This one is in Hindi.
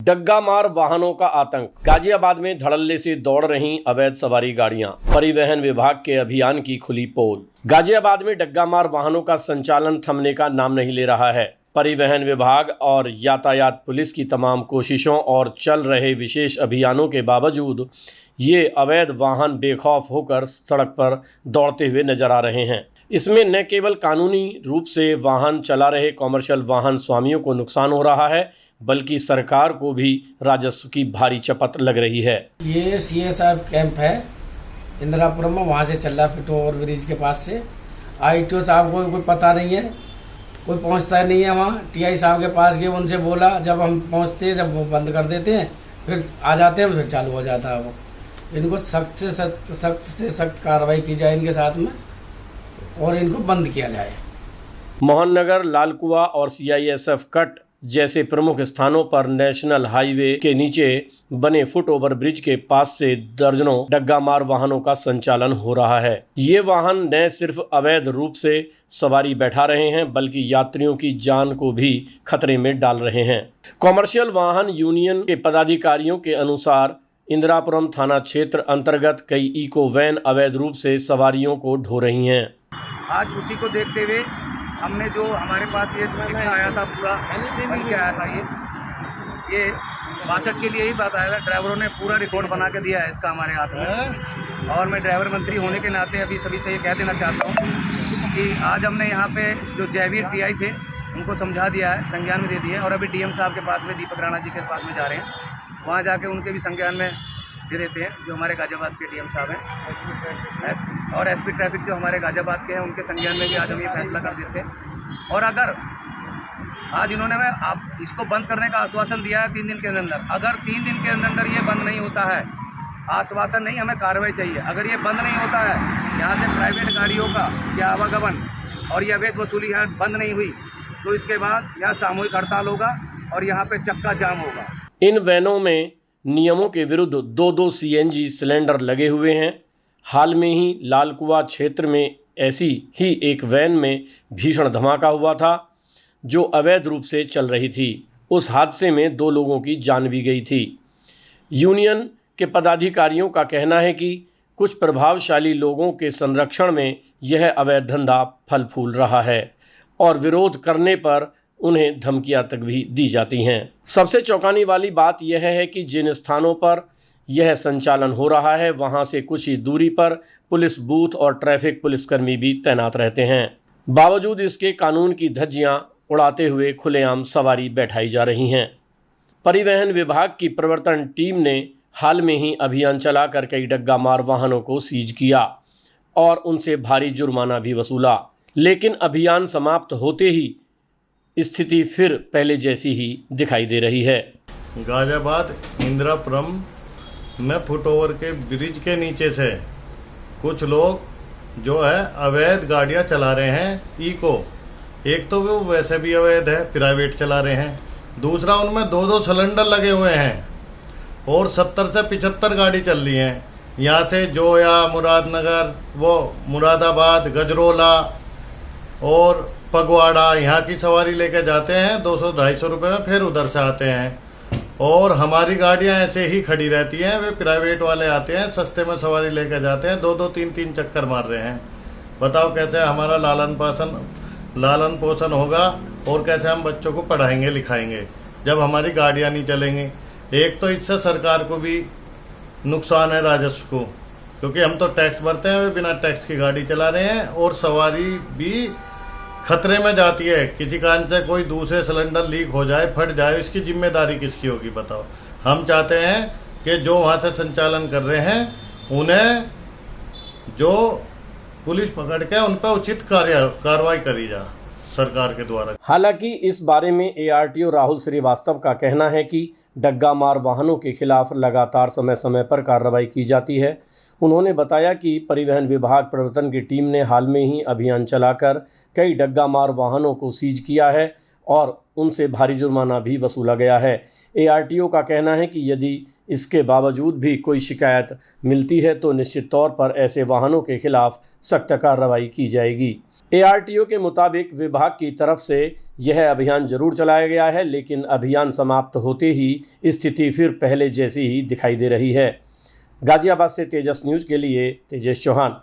डग्गा मार वाहनों का आतंक। गाजियाबाद में धड़ल्ले से दौड़ रही अवैध सवारी गाड़ियां, परिवहन विभाग के अभियान की खुली पोल। गाजियाबाद में डग्गा मार वाहनों का संचालन थमने का नाम नहीं ले रहा है। परिवहन विभाग और यातायात पुलिस की तमाम कोशिशों और चल रहे विशेष अभियानों के बावजूद ये अवैध वाहन बेखौफ होकर सड़क पर दौड़ते हुए नजर आ रहे हैं। इसमें न केवल कानूनी रूप से वाहन चला रहे कॉमर्शियल वाहन स्वामियों को नुकसान हो रहा है, बल्कि सरकार को भी राजस्व की भारी चपत लग रही है। ये सीए साहब कैंप है इंदिरापुरम में, वहाँ से चल रहा फिट ओवर ब्रिज के पास से। आईटीओ साहब को कोई पता नहीं है, कोई पहुँचता नहीं है वहाँ। टीआई साहब के पास गए, उनसे बोला, जब हम पहुँचते हैं, जब वो बंद कर देते हैं, फिर आ जाते हैं, फिर चालू हो जाता है वो। इनको सख्त से सख्त कार्रवाई की जाए इनके साथ में, और इनको बंद किया जाए। मोहन नगर, लालकुआ और सीआईएसएफ कट जैसे प्रमुख स्थानों पर नेशनल हाईवे के नीचे बने फुट ओवर ब्रिज के पास से दर्जनों डग्गा मार वाहनों का संचालन हो रहा है। ये वाहन न सिर्फ अवैध रूप से सवारी बैठा रहे हैं, बल्कि यात्रियों की जान को भी खतरे में डाल रहे हैं। कॉमर्शियल वाहन यूनियन के पदाधिकारियों के अनुसार इंदिरापुरम थाना क्षेत्र अंतर्गत कई इको वैन अवैध रूप से सवारियों को ढो रही हैं। आज उसी को देखते हुए हमने जो हमारे पास ये चिट्ठा आया था, पूरा बन के आया था, ये 62 के लिए ही बात आया था। ड्राइवरों ने पूरा रिकॉर्ड बना के दिया है इसका हमारे हाथ में। और मैं ड्राइवर मंत्री होने के नाते अभी सभी से ये कह देना चाहता हूँ कि आज हमने यहाँ पे जो जयवीर टीआई थे उनको समझा दिया है, संज्ञान में दे दिए, और अभी डीएम साहब के पास में, दीपक राणा जी के पास में जा रहे हैं। वहाँ जाके उनके भी संज्ञान में दे देते हैं, जो हमारे गाजियाबाद के डीएम साहब हैं, और एसपी ट्रैफिक जो हमारे गाजियाबाद के हैं, उनके संज्ञान में भी आज हम ये फैसला कर देते हैं। और अगर आज इन्होंने आप इसको बंद करने का आश्वासन दिया है 3 दिन के अंदर, अगर 3 दिन के अंदर ये बंद नहीं होता है, आश्वासन नहीं, हमें कार्रवाई चाहिए। अगर ये बंद नहीं होता है, यहाँ से प्राइवेट गाड़ियों का या आवागमन और ये अवैध वसूली यहाँ बंद नहीं हुई, तो इसके बाद यहाँ सामूहिक हड़ताल होगा और यहाँ पे चक्का जाम होगा। इन वैनों में नियमों के विरुद्ध 2-2 सीएनजी सिलेंडर लगे हुए हैं। हाल में ही लालकुआ क्षेत्र में ऐसी ही एक वैन में भीषण धमाका हुआ था, जो अवैध रूप से चल रही थी। उस हादसे में 2 लोगों की जान भी गई थी। यूनियन के पदाधिकारियों का कहना है कि कुछ प्रभावशाली लोगों के संरक्षण में यह अवैध धंधा फल फूल रहा है और विरोध करने पर उन्हें धमकियां तक भी दी जाती हैं। सबसे चौंकाने वाली बात यह है कि जिन स्थानों पर यह संचालन हो रहा है, वहां से कुछ ही दूरी पर पुलिस बूथ और ट्रैफिक पुलिसकर्मी भी तैनात रहते हैं। बावजूद इसके कानून की धज्जियां उड़ाते हुए खुलेआम सवारी बैठाई जा रही हैं। परिवहन विभाग की प्रवर्तन टीम ने हाल में ही अभियान चलाकर कई डग्गा मार वाहनों को सीज किया और उनसे भारी जुर्माना भी वसूला, लेकिन अभियान समाप्त होते ही स्थिति फिर पहले जैसी ही दिखाई दे रही है। गाजियाबाद इंदिरापुरम में फुट ओवर के ब्रिज के नीचे से कुछ लोग जो है अवैध गाड़ियां चला रहे हैं। इको, एक तो वो वैसे भी अवैध है, प्राइवेट चला रहे हैं, दूसरा उनमें 2-2 सिलेंडर लगे हुए हैं और 70 से 75 गाड़ी चल रही हैं। यहाँ से जोया, मुरादनगर, वो मुरादाबाद, गजरोला और पगवाड़ा, यहाँ की सवारी लेके जाते हैं 200-250 रुपये में, फिर उधर से आते हैं। और हमारी गाड़ियाँ ऐसे ही खड़ी रहती हैं, वे प्राइवेट वाले आते हैं, सस्ते में सवारी लेके जाते हैं, 2-2, 3-3 चक्कर मार रहे हैं। बताओ कैसे हमारा लालन पोषण होगा और कैसे हम बच्चों को पढ़ाएंगे लिखाएंगे जब हमारी गाड़ियाँ नहीं चलेंगी। एक तो इससे सरकार को भी नुकसान है, राजस्व को, क्योंकि हम तो टैक्स भरते हैं, वे बिना टैक्स की गाड़ी चला रहे हैं और सवारी भी खतरे में जाती है। किसी कारण से कोई दूसरे सिलेंडर लीक हो जाए, फट जाए, इसकी जिम्मेदारी किसकी होगी बताओ। हम चाहते हैं कि जो वहाँ से संचालन कर रहे हैं उन्हें जो पुलिस पकड़ के उन पर उचित कार्रवाई करी जाए सरकार के द्वारा। हालांकि इस बारे में एआरटीओ राहुल श्रीवास्तव का कहना है कि डग्गा मार वाहनों के खिलाफ लगातार समय समय पर कार्रवाई की जाती है। उन्होंने बताया कि परिवहन विभाग प्रवर्तन की टीम ने हाल में ही अभियान चलाकर कई डग्गा मार वाहनों को सीज किया है और उनसे भारी जुर्माना भी वसूला गया है। एआरटीओ का कहना है कि यदि इसके बावजूद भी कोई शिकायत मिलती है तो निश्चित तौर पर ऐसे वाहनों के खिलाफ सख्त कार्रवाई की जाएगी। एआरटीओ के मुताबिक विभाग की तरफ से यह अभियान जरूर चलाया गया है, लेकिन अभियान समाप्त होते ही स्थिति फिर पहले जैसी ही दिखाई दे रही है। गाजियाबाद से तेजस न्यूज़ के लिए तेजस चौहान।